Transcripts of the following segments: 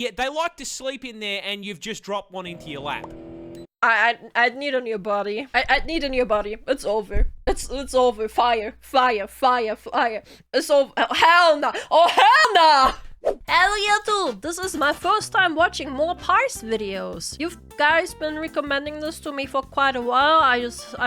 Yeah, they like to sleep in there and you've just dropped one into your lap. I'd need a new body. I'd need a new body. It's over. It's over. Fire. Fire. Fire. Fire. It's over. Oh, hell no. Oh, hell no! Hello YouTube! This is my first time watching moreparz videos. You've guys been recommending this to me for quite a while. I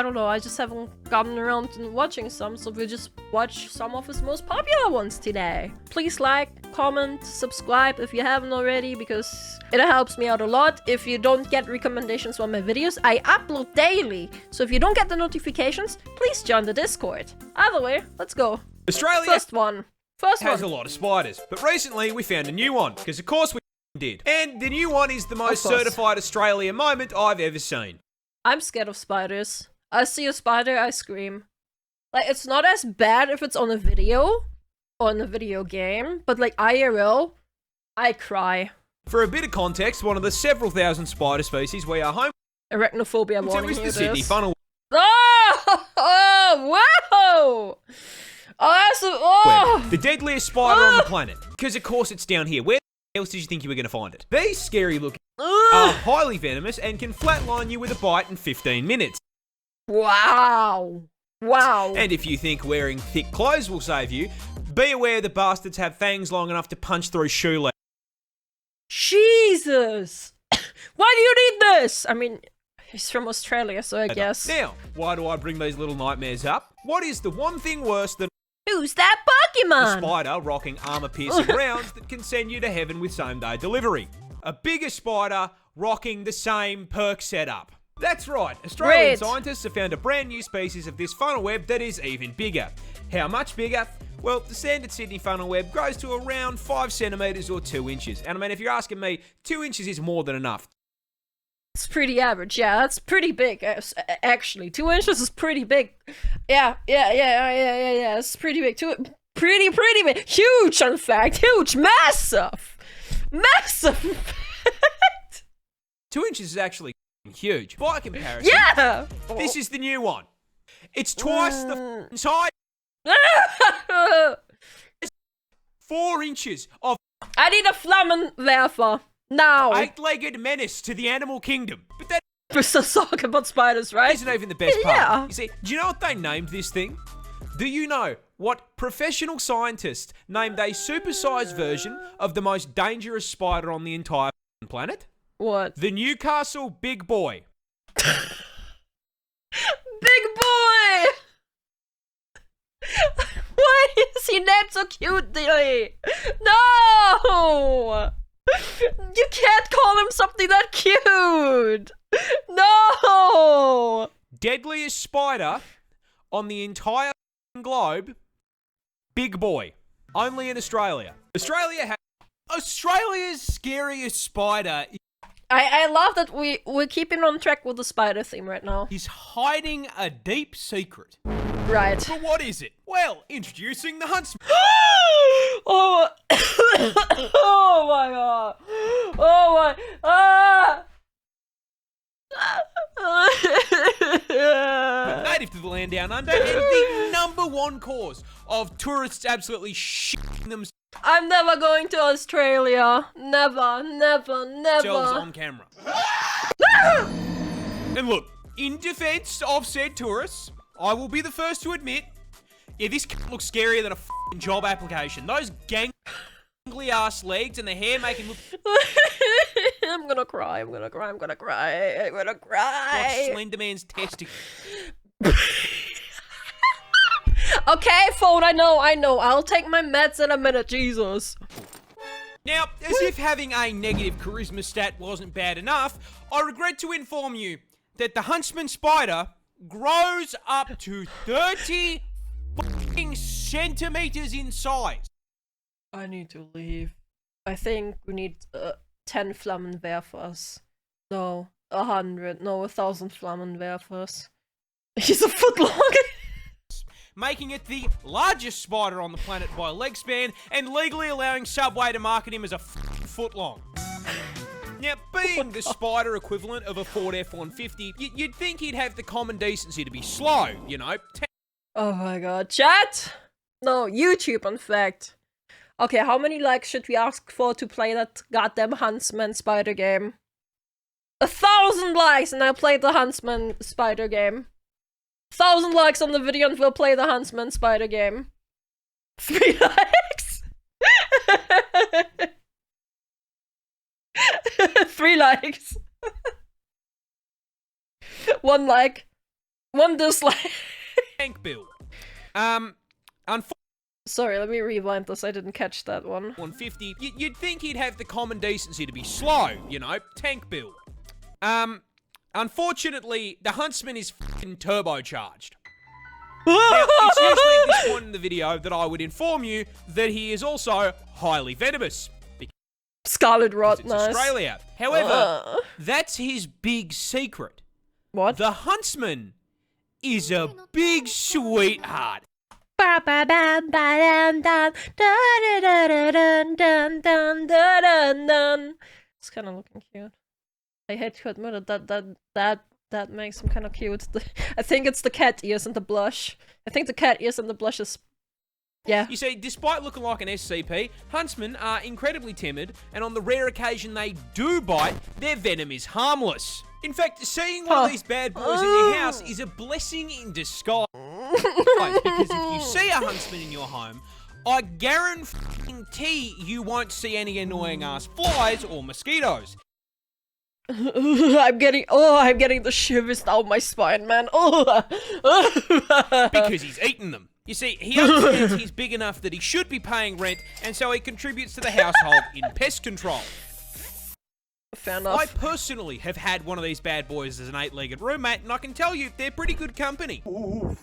don't know, I just haven't gotten around to watching some, so we'll just watch some of his most popular ones today. Please like, comment, subscribe if you haven't already, because it helps me out a lot. If you don't get recommendations for my videos, I upload daily. So if you don't get the notifications, please join the Discord. Either way, let's go. Australia First one. has a lot of spiders, but recently we found a new one, because of course we did. And the new one is the most certified Australia moment I've ever seen. I'm scared of spiders. I see a spider, I scream. Like, it's not as bad if it's on a video, or in a video game, but like IRL, I cry. For a bit of context, one of the several thousand spider species we are home Arachnophobia warning. to is the Sydney funnel Oh! Oh! Whoa! Oh, that's web, the deadliest spider on the planet. Because of course it's down here. Where else did you think you were going to find it? These scary looking are highly venomous and can flatline you with a bite in 15 minutes. Wow. Wow. And if you think wearing thick clothes will save you, be aware the bastards have fangs long enough to punch through shoe leather. Jesus! Why do you need this? I mean, he's from Australia, so I guess. Now, why do I bring these little nightmares up? What is the one thing worse than Who's that a Pokemon? spider rocking armor-piercing rounds that can send you to heaven with same-day delivery? A bigger spider rocking the same perk setup. That's right, Australian scientists have found a brand new species of this funnel web that is even bigger. How much bigger? Well, the standard Sydney funnel web grows to around 5 centimetres or 2 inches. And I mean, if you're asking me, 2 inches is more than enough. It's pretty average, yeah, that's pretty big, actually. 2 inches is pretty big. Yeah, it's pretty big, pretty big. Huge, in fact, huge, massive. 2 inches is actually huge. By comparison, yeah! This is the new one. It's twice the size. 4 inches of I need a Flammenwerfer. Now. 8-legged menace to the animal kingdom. But that we're still talking about spiders, right? isn't even the best part. Yeah. You see, do you know what they named this thing? Do you know what professional scientists named a supersized version of the most dangerous spider on the entire planet? What? The Newcastle Big Boy. Big boy! Why is he named so cutely? No! You can't call him something that cute! No! Deadliest spider on the entire globe. Big Boy. Only in Australia. Australia's scariest spider I love that we're keeping on track with the spider theme right now. is hiding a deep secret. Right. But what is it? Well, introducing the Huntsman. Oh, oh my god. Oh my. Native to the land down under and the #1 cause of tourists absolutely shitting themselves I'm never going to Australia. Never. on camera. And look, in defense of said tourists, I will be the first to admit, yeah, this looks scarier than a f***ing job application. Those gangly ass legs and the hair make him look I'm gonna cry. like Slender Man's testicles. Okay, phone, I know. I'll take my meds in a minute, Jesus. Now, as if having a negative charisma stat wasn't bad enough, I regret to inform you that the Huntsman spider grows up to 30 f***ing centimeters in size. I need to leave. I think we need 10 Flammenwerfers. No, 100. No, 1,000 Flammenwerfers. He's a foot long. Making it the largest spider on the planet by leg span and legally allowing Subway to market him as a foot long. Now, being the spider equivalent of a Ford F-150, you'd think he'd have the common decency to be slow, you know. Oh my god. Chat? No, YouTube, in fact. Okay, how many likes should we ask for to play that goddamn Huntsman spider game? 1,000 likes and I'll play the Huntsman spider game. 1,000 likes on the video and we'll play the Huntsman spider game. 3 likes? 3 likes. 1 like. 1 dislike. Tank build. Sorry, let me rewind this. I didn't catch that one. 150. You'd think he'd have the common decency to be slow, you know, tank build. Unfortunately, the Huntsman is f***ing turbocharged. Now, it's usually at this point in the video that I would inform you that he is also highly venomous. Scarlet Rot, it's nice. Australia. However, that's his big secret. What? The Huntsman is a big sweetheart. It's kind of looking cute. I hate to admit it, that makes him kind of cute. I think it's the cat ears and the blush. I think the cat ears and the blush is... Yeah. You see, despite looking like an SCP, Huntsmen are incredibly timid, and on the rare occasion they do bite, their venom is harmless. In fact, seeing one of these bad boys in your house is a blessing in disguise. Because if you see a Huntsman in your home, I guarantee you won't see any annoying ass flies or mosquitoes. I'm getting the shivers down my spine, man. Because he's eaten them. You see, he understands he's big enough that he should be paying rent, and so he contributes to the household in pest control. Fair enough. I personally have had one of these bad boys as an 8-legged roommate, and I can tell you, they're pretty good company.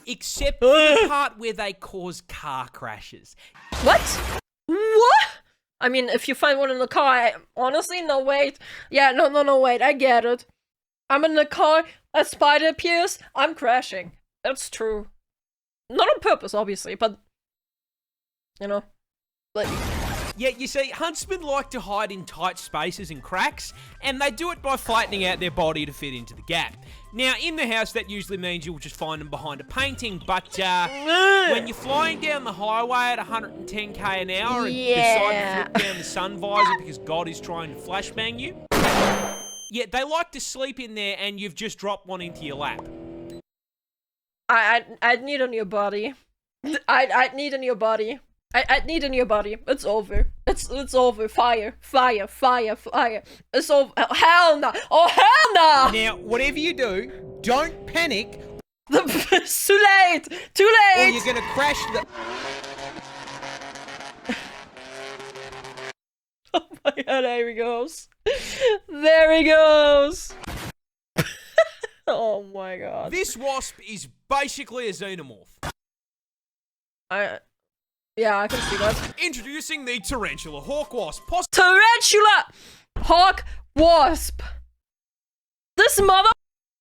Except for the part where they cause car crashes. What? What? I mean, if you find one in the car, honestly, no, wait. Yeah, no, wait, I get it. I'm in the car, a spider appears, I'm crashing. That's true. Not on purpose, obviously, but... You know, like... Yeah, you see, Huntsmen like to hide in tight spaces and cracks, and they do it by flattening out their body to fit into the gap. Now, in the house, that usually means you'll just find them behind a painting, but when you're flying down the highway at 110k an hour and decide to flip down the sun visor because God is trying to flashbang you, yeah, they like to sleep in there and you've just dropped one into your lap. I'd need a new body. I'd need a new body. I need a new body. It's over. It's over. Fire. It's over. Oh, hell no. Oh, hell no! Now, whatever you do, don't panic. It's too late! Too late! Or you're gonna crash the... Oh my god, there he goes. There he goes! Oh my god. This wasp is basically a xenomorph. Yeah, I can see that. Introducing the Tarantula hawk wasp. Tarantula hawk wasp! This mother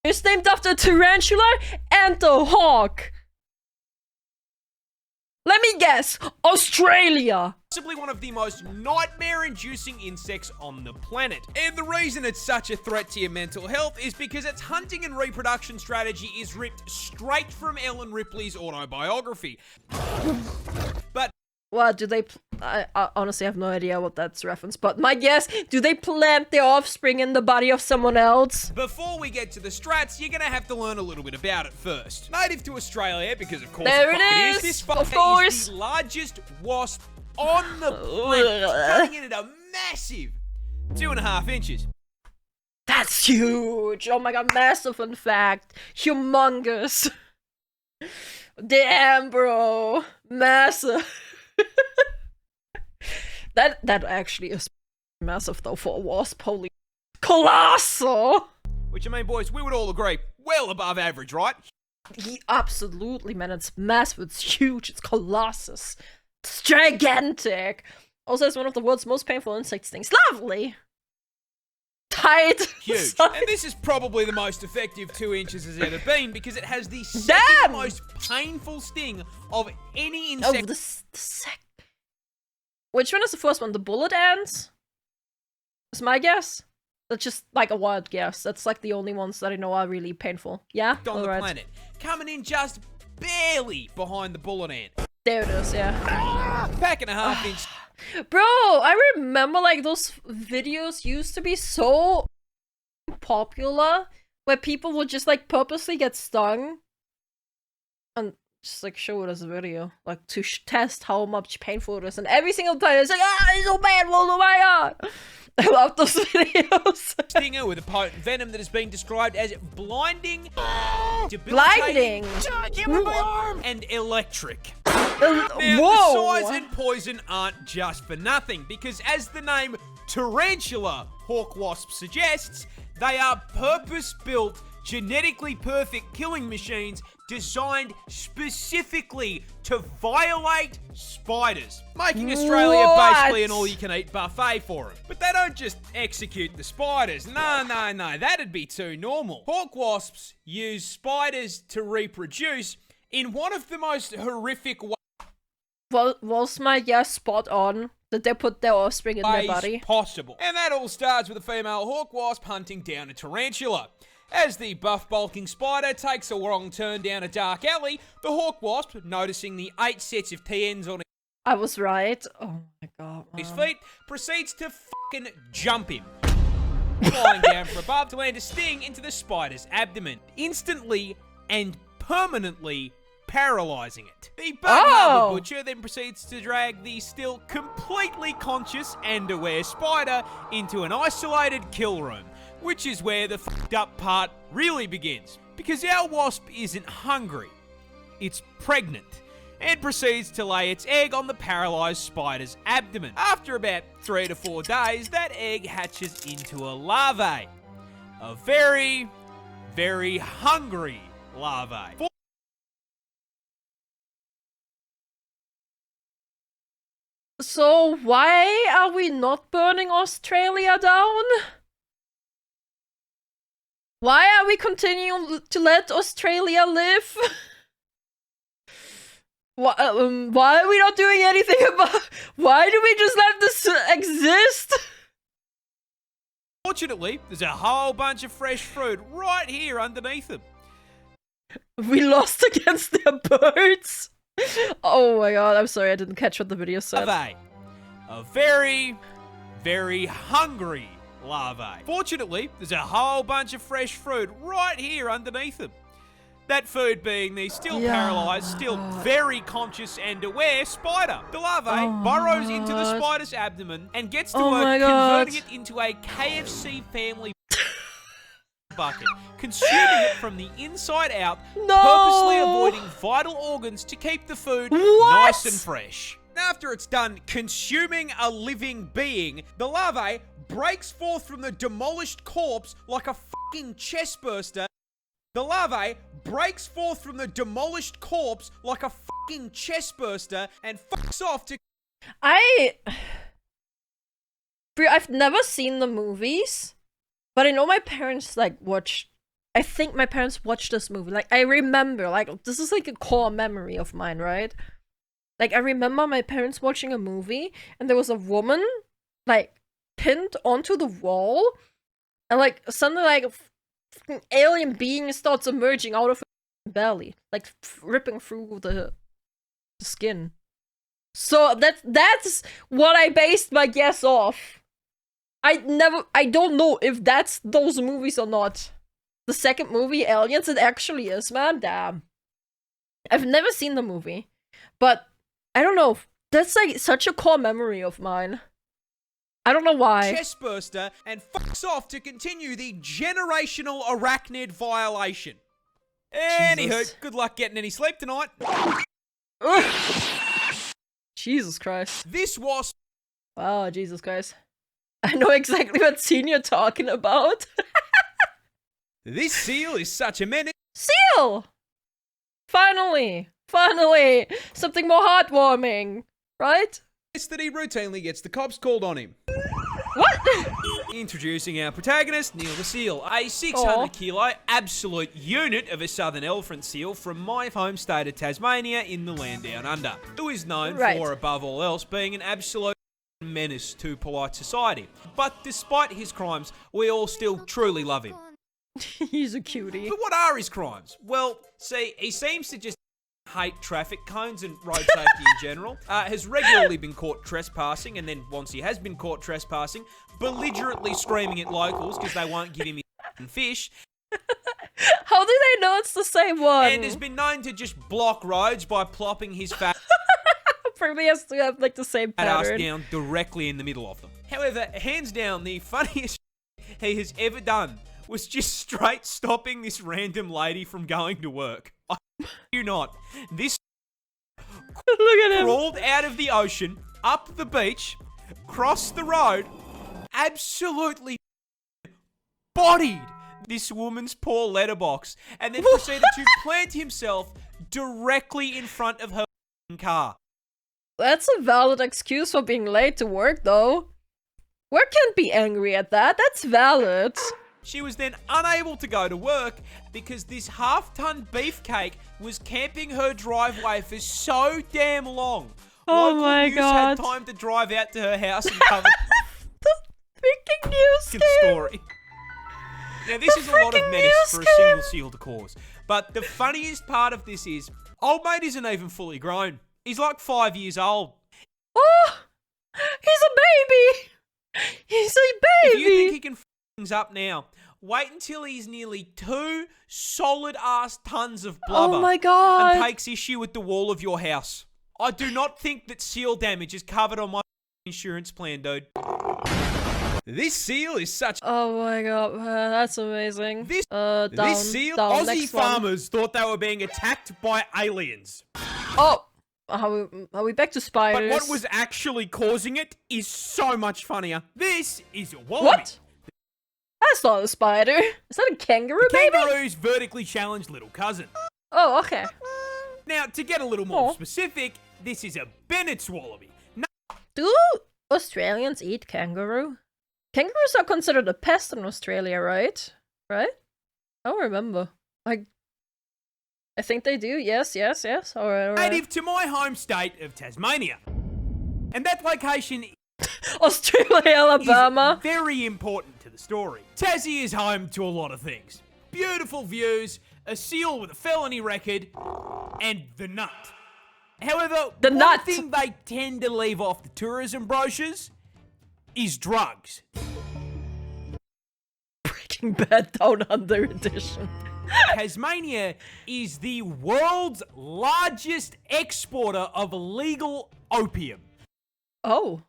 is named after Tarantula and the hawk. Let me guess, Australia. Possibly one of the most nightmare-inducing insects on the planet. And the reason it's such a threat to your mental health is because its hunting and reproduction strategy is ripped straight from Ellen Ripley's autobiography. But what do they? I honestly have no idea what that's referenced. But my guess: do they plant their offspring in the body of someone else? Before we get to the strats, you're gonna have to learn a little bit about it first. Native to Australia, because of course there it is. is. This fucker is the largest wasp on the planet, cutting in at a massive 2.5 inches. That's huge. Oh my god, massive. In fact, humongous. Damn, bro, massive. That actually is massive though for a wasp. Holy colossal! Which I mean, boys, we would all agree, well above average, right? Absolutely, man. It's massive. It's huge. It's colossus. It's gigantic. Also, it's one of the world's most painful insect stings. Lovely. Tight. Huge. And this is probably the most effective 2 inches has ever been because it has the second most painful sting of any insect. Oh, the Which one is the first one? The bullet ants? Is my guess? That's just like a wild guess. That's like the only ones that I know are really painful. Yeah? On the planet. Coming in just barely behind the bullet ant. There it is, yeah. 1.5 inch Bro, I remember like those videos used to be so popular where people would just like purposely get stung and just like show it as a video, like to test how much painful it is, and every single time it's like, it's so bad, oh my god. I love those videos. Stinger with a potent venom that has been described as blinding, Blinding, and electric. whoa. The size and poison aren't just for nothing, because as the name Tarantula hawk wasp suggests, they are purpose-built, genetically perfect killing machines designed specifically to violate spiders, making Australia basically an all-you-can-eat buffet for them. But they don't just execute the spiders. No, that'd be too normal. Hawk wasps use spiders to reproduce in one of the most horrific ways Was my guess spot on? Did they put their offspring in their body? possible. And that all starts with a female hawk wasp hunting down a tarantula. As the buff bulking spider takes a wrong turn down a dark alley, the hawk wasp, noticing the 8 sets of TNs on I was right. Oh my god. his feet, proceeds to fucking jump him, flying down from above to land a sting into the spider's abdomen, instantly and permanently paralyzing it. The Bug Harbour Butcher then proceeds to drag the still completely conscious and aware spider into an isolated kill room, which is where the fucked up part really begins. Because our wasp isn't hungry, it's pregnant, and proceeds to lay its egg on the paralysed spider's abdomen. After about 3 to 4 days, that egg hatches into a larvae. A very, very hungry larvae. So why are we not burning Australia down? Why are we continuing to let Australia live? Why are we not doing anything about? Why do we just let this exist? Fortunately, there's a whole bunch of fresh fruit right here underneath them. We lost against their birds. Oh my god, I'm sorry I didn't catch what the video said. A very, very hungry larvae. Fortunately, there's a whole bunch of fresh fruit right here underneath them. That food being the still paralysed, still very conscious and aware spider. The larvae burrows into the spider's abdomen and gets to work converting it into a KFC family bucket, consuming it from the inside out, purposely avoiding vital organs to keep the food nice and fresh. After it's done consuming a living being, the larvae breaks forth from the demolished corpse like a fucking chestburster. The larvae breaks forth from the demolished corpse like a fucking chestburster and fucks off to... I've never seen the movies, but I know my parents like watched... I think my parents watched this movie. Like, I remember, like, this is like a core memory of mine, right? Like, I remember my parents watching a movie, and there was a woman, like, pinned onto the wall, and, like, suddenly, like, an alien being starts emerging out of her belly, like, ripping through the skin. So, that's what I based my guess off. I don't know if that's those movies or not. The second movie, Aliens, it actually is, man, damn. I've never seen the movie, but I don't know. That's like such a core memory of mine. I don't know why. Chestburster and fucks off to continue the generational arachnid violation. Anywho, good luck getting any sleep tonight. Jesus Christ. This wasp. Wow, Jesus Christ. I know exactly what scene you're talking about. This seal is such a menace. Seal! Finally! Finally! Something more heartwarming, right? It's that he routinely gets the cops called on him. What? Introducing our protagonist, Neil the Seal, a 600 kilo absolute unit of a southern elephant seal from my home state of Tasmania in the land down under, who is known for, above all else, being an absolute menace to polite society. But despite his crimes, we all still truly love him. He's a cutie. But what are his crimes? Well, see, he seems to just hate traffic cones and road safety in general, has regularly been caught trespassing, and then once he has been caught trespassing, belligerently screaming at locals because they won't give him his fish. How do they know it's the same one? And has been known to just block roads by plopping his fat Probably has to have like the same ass pattern. down directly in the middle of them. However, hands down, the funniest he has ever done was just straight stopping this random lady from going to work. I you not. This Look at him. crawled out of the ocean, up the beach, crossed the road, absolutely bodied this woman's poor letterbox, and then proceeded to plant himself directly in front of her car. That's a valid excuse for being late to work, though. Work can't be angry at that. That's valid. She was then unable to go to work because this half-ton beefcake was camping her driveway for so damn long. Oh Local my news God. had time to drive out to her house and cover The freaking news the scam. story. Now, this is a lot of freaking menace news for a scam. single seal to cause. But the funniest part of this is, old mate isn't even fully grown. He's like 5 years old. Oh, he's a baby. He's a If you think baby. he can f things up now, wait until he's nearly 2 solid-ass tons of blubber. Oh my God. And takes issue with the wall of your house. I do not think that seal damage is covered on my insurance plan, dude. This seal is such. Oh my God, man, that's amazing. This down, seal. down, Aussie next one. farmers thought they were being attacked by aliens. Oh, are we back to But spiders? what was actually causing it is so much funnier. This is a wallaby. What? That's not a spider. Is that a kangaroo, baby? Kangaroo's vertically challenged little cousin. Oh, okay. Now, to get a little more Oh. specific, this is a Bennett's wallaby. Do Australians eat kangaroo? Kangaroos are considered a pest in Australia, right? Right? I don't remember. I think they do. Yes. Alright. Native to my home state of Tasmania. And that location Australia, Alabama. is very important to the story. Tassie is home to a lot of things. Beautiful views, a seal with a felony record, and the nut. However, The one nut. thing they tend to leave off the tourism brochures is drugs. Breaking Bad Down Under edition. Tasmania is the world's largest exporter of legal opium. Oh,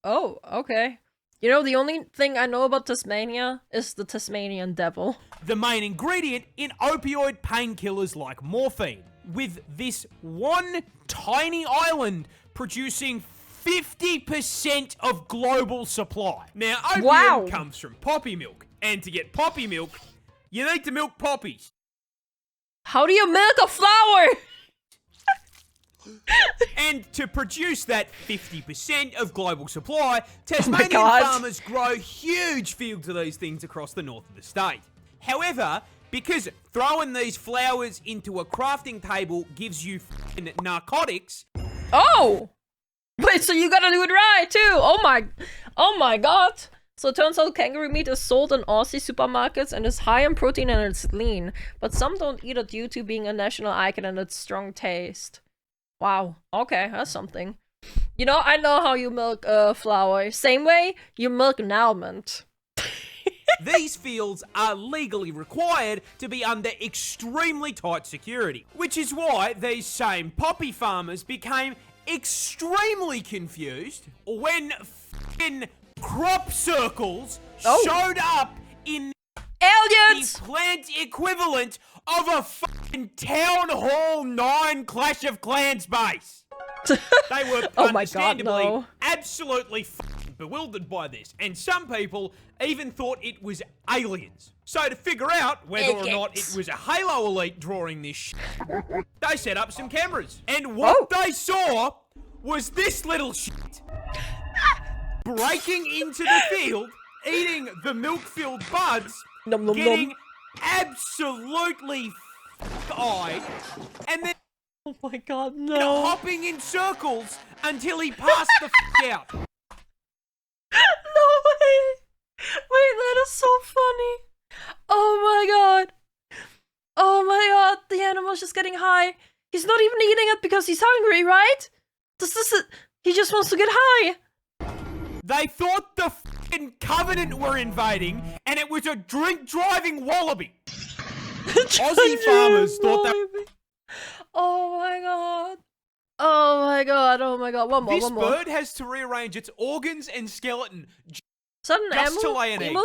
okay. You know, the only thing I know about Tasmania is the Tasmanian devil. The main ingredient in opioid painkillers like morphine, with this one tiny island producing 50% of global supply. Now, opium Wow. comes from poppy milk, and to get poppy milk, you need to milk poppies. How do you milk a flower? And to produce that 50% of global supply, Tasmanian God. farmers grow huge fields of these things across the north of the state. However, because throwing these flowers into a crafting table gives you f***ing narcotics, Oh! Wait, so you gotta do it right, too! Oh my God! So it turns out kangaroo meat is sold in Aussie supermarkets and is high in protein and it's lean, but some don't eat it due to being a national icon and its strong taste. Wow, okay, that's something. You know, I know how you milk a flower. Same way you milk an almond. these fields are legally required to be under extremely tight security. Which is why these same poppy farmers became extremely confused when f***ing crop circles showed up in Aliens! the plant equivalent of a fucking Town Hall 9 Clash of Clans base. They were Oh my God, understandably no. absolutely fucking bewildered by this, and some people even thought it was aliens. So to figure out whether or not it was a Halo Elite drawing this shit, they set up some cameras. And what they saw was this little shit breaking into the field, eating the milk-filled buds, Nom, nom, getting nom. absolutely f***eyed, and then Oh my God, no. hopping in circles until he passed the f*** out. No way! Wait, that is so funny. Oh my God. Oh my God, the animal's just getting high. He's not even eating it because he's hungry, right? He just wants to get high. They thought the f***ing Covenant were invading, and it was a drink-driving wallaby. Aussie farmers thought that... Oh my god. Oh my god, oh my god. One more. This bird has to rearrange its organs and skeleton just to lay an egg.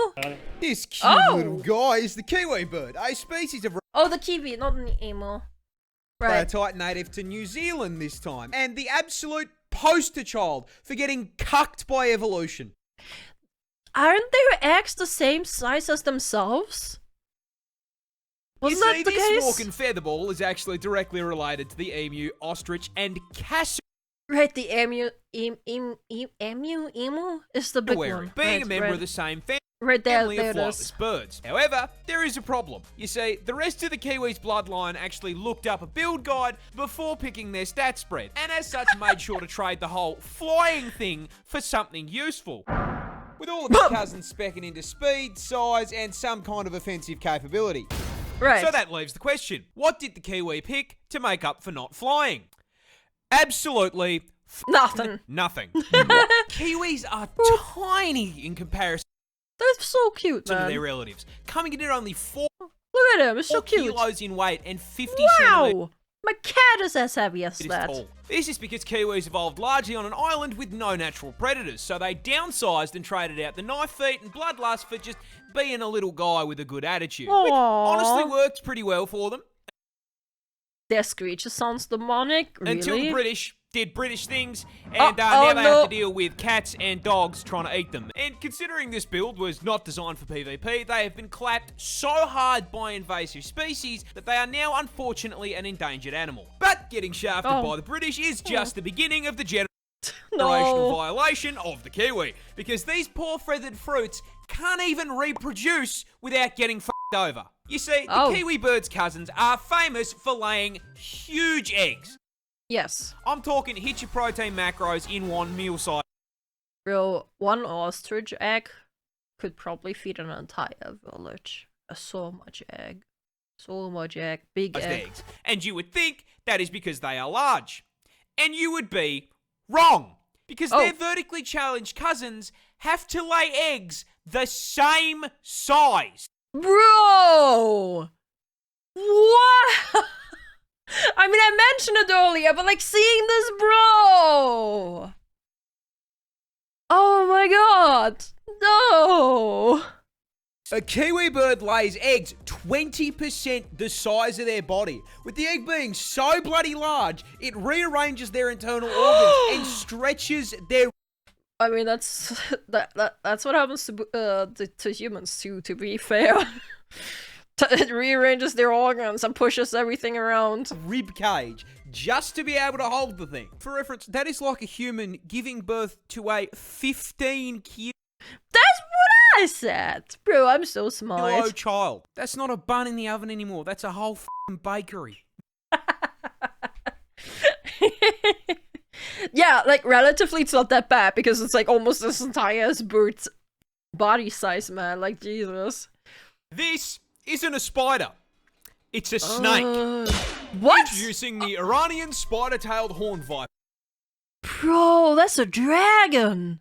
This cute little guy is the kiwi bird, a species of Oh, the kiwi, not an emo. Right. type native to New Zealand this time, and the absolute poster child for getting cucked by evolution. Aren't their eggs the same size as themselves? Wasn't that the this case? walking featherball is actually directly related to the emu, ostrich, and cassowaries. Right, the emu is the big one. Being right, a member right. of the same family. Right there, Family of there it is. flightless birds. However, there is a problem. You see, the rest of the Kiwis' bloodline actually looked up a build guide before picking their stat spread, and as such made sure to trade the whole flying thing for something useful. With all of his cousins specking into speed, size, and some kind of offensive capability. Right. So that leaves the question, what did the Kiwi pick to make up for not flying? Absolutely Nothing. nothing. Kiwis are tiny in comparison They're so cute, to man. their relatives, coming in at only 4 Look at him, it's so cute. kilos in weight and 50 centimeters Wow! My cat is as heavy as that. tall. This is because Kiwis evolved largely on an island with no natural predators, so they downsized and traded out the knife feet and bloodlust for just being a little guy with a good attitude. Which Aww. honestly worked pretty well for them. Their screecher sounds demonic, really? Until the British did British things, and Oh, now they no. have to deal with cats and dogs trying to eat them. And considering this build was not designed for PvP, they have been clapped so hard by invasive species that they are now unfortunately an endangered animal. But getting shafted by the British is just the beginning of the generational violation of the Kiwi, because these poor feathered fruits can't even reproduce without getting f***ed over. You see, the Kiwi bird's cousins are famous for laying huge eggs. Yes. I'm talking hit your protein macros in one meal size. Bro, one ostrich egg could probably feed an entire village. So much egg. So much egg. Big egg. Eggs. And you would think that is because they are large. And you would be wrong. Because their vertically challenged cousins have to lay eggs the same size. Bro! What? I mean, I mentioned it earlier, but like seeing this, bro! Oh my god! No! A kiwi bird lays eggs 20% the size of their body. With the egg being so bloody large, it rearranges their internal organs and stretches their... I mean, that's that's what happens to humans too, to be fair. It rearranges their organs and pushes everything around. rib cage just to be able to hold the thing. For reference, that is like a human giving birth to a 15 kilo That's what I said! Bro, I'm so smart. child. That's not a bun in the oven anymore. That's a whole f***ing bakery. Yeah, like, relatively it's not that bad, because it's like almost this entire bird's body size, man. Like, Jesus. This isn't a spider. It's a snake. What? Introducing the Iranian spider-tailed horned viper. Bro, that's a dragon!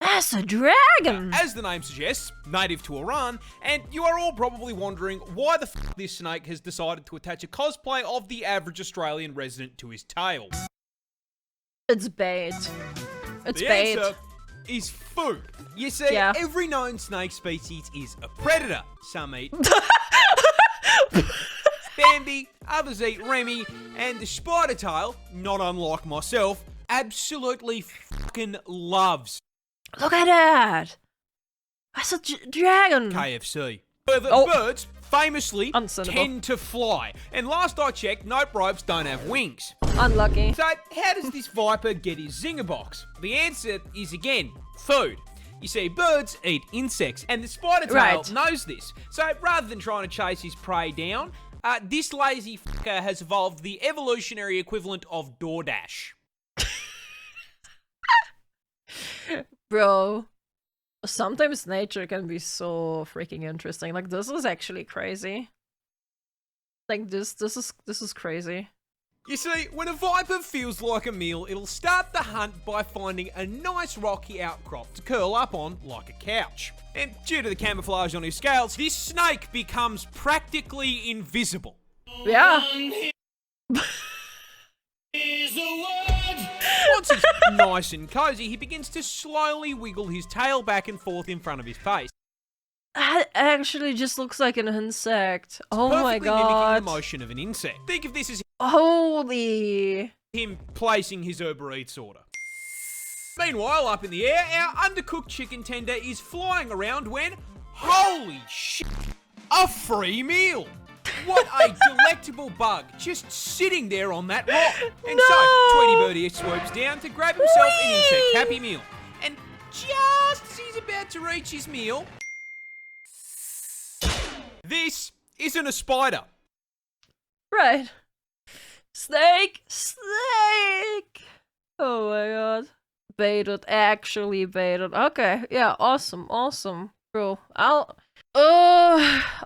That's a dragon! As the name suggests, native to Iran, and you are all probably wondering why the f*** this snake has decided to attach a cosplay of the average Australian resident to his tail. It's bait. It's The bait. answer is food. You see, Yeah. every known snake species is a predator. Some eat Bambi, others eat Remy, and the spider tail, not unlike myself, absolutely fucking loves Look at that! That's a dragon! KFC. However, Oh. birds famously Understandable. tend to fly, and last I checked, note ropes don't have wings. Unlucky. So, how does this viper get his zinger box? The answer is, again, food. You see, birds eat insects, and the spider tail Right. knows this. So, rather than trying to chase his prey down, this lazy fucker has evolved the evolutionary equivalent of DoorDash. Bro. Sometimes nature can be so freaking interesting. Like, this is actually crazy. Like, this is crazy. You see, when a viper feels like a meal, it'll start the hunt by finding a nice rocky outcrop to curl up on like a couch. And due to the camouflage on his scales, this snake becomes practically invisible. Yeah. Once he's nice and cozy, he begins to slowly wiggle his tail back and forth in front of his face. That actually just looks like an insect. Oh my Perfectly mimicking god. the motion of an insect. Think of this as Holy. him placing his Uber Eats order. Meanwhile, up in the air, our undercooked chicken tender is flying around when, holy shit, a free meal! What a delectable bug, just sitting there on that rock. And so, Tweety Birdie swoops down to grab himself an insect Happy Meal. And just as he's about to reach his meal, this isn't a spider. Right. Snake! Snake! Oh my god. Baited. Actually baited. Okay. Yeah, awesome. Awesome. Bro,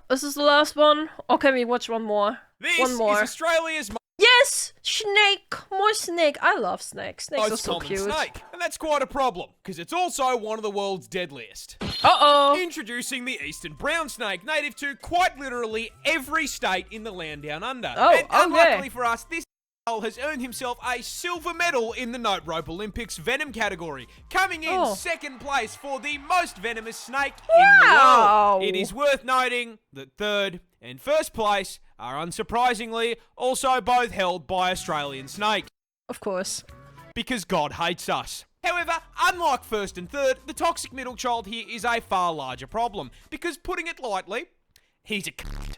this is the last one. Okay, we watch one more. This one more. is Australia's Yes! Snake! More snake. I love snakes. Snakes are most so common cute. snake. And that's quite a problem, because it's also one of the world's deadliest. Uh-oh! Introducing the eastern brown snake, native to quite literally every state in the land down under. Oh, and okay. unluckily for us, this has earned himself a silver medal in the Note Rope Olympics venom category, coming in second place for the most venomous snake in the world. It is worth noting that third and first place are unsurprisingly also both held by Australian snakes. Of course. Because God hates us. However, unlike first and third, the toxic middle child here is a far larger problem, because putting it lightly, he's a cunt.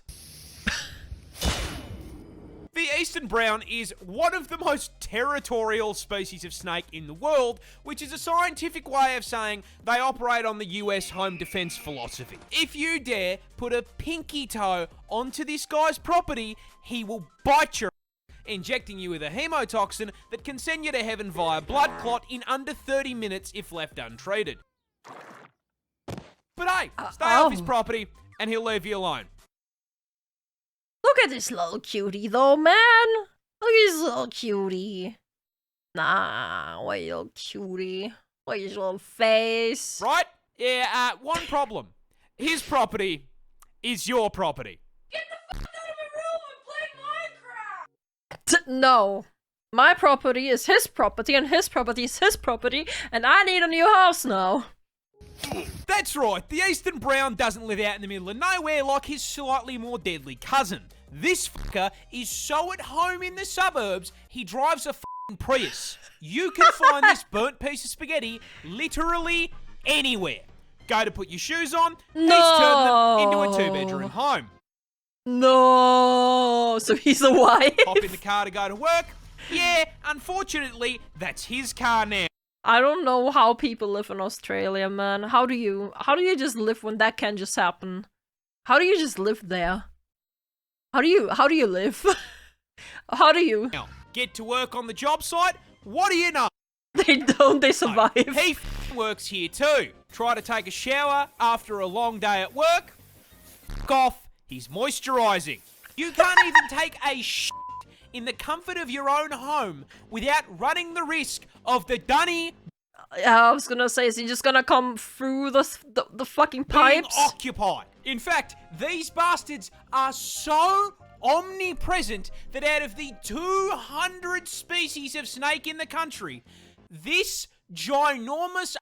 The eastern brown is one of the most territorial species of snake in the world, which is a scientific way of saying they operate on the US home defense philosophy. If you dare put a pinky toe onto this guy's property, he will bite your injecting you with a hemotoxin that can send you to heaven via blood clot in under 30 minutes if left untreated. But hey, stay off his property and he'll leave you alone. Look at this little cutie though, man. Look at this little cutie. Nah, what you little cutie. What your little face. Right? Yeah, one problem. His property is your property. Get the fuck out of my room and play Minecraft! No. My property is his property and his property is his property and I need a new house now. That's right, the eastern brown doesn't live out in the middle of nowhere like his slightly more deadly cousin. This fucker is so at home in the suburbs, he drives a f***ing Prius. You can find this burnt piece of spaghetti literally anywhere. Go to put your shoes on, he's turned them into a 2-bedroom home. No, so he's a wife? Hop in the car to go to work? Yeah, unfortunately, that's his car now. I don't know how people live in Australia, man. How do you just live when that can just happen? How do you just live there? How do you live? How do you? Now, get to work on the job site? What do you know? They survive. He works here too. Try to take a shower after a long day at work? F*** off, he's moisturising. You can't even take a shit in the comfort of your own home without running the risk of the dunny I was gonna say, is he just gonna come through the fucking pipes? being occupied. In fact, these bastards are so omnipresent that out of the 200 species of snake in the country, this ginormous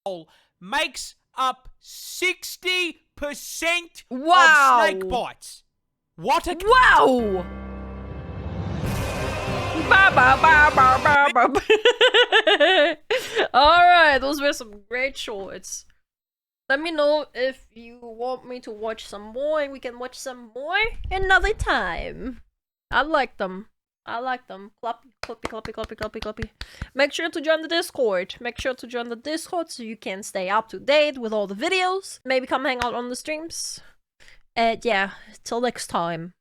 hole makes up 60% Wow. of snake bites. What a Wow! Alright, those were some great shorts. Let me know if you want me to watch some more and we can watch some more another time. I like them. I like them. Clappy, clappy, clappy, clappy, clappy, clappy. Make sure to join the Discord. Make sure to join the Discord so you can stay up to date with all the videos. Maybe come hang out on the streams. And yeah, till next time.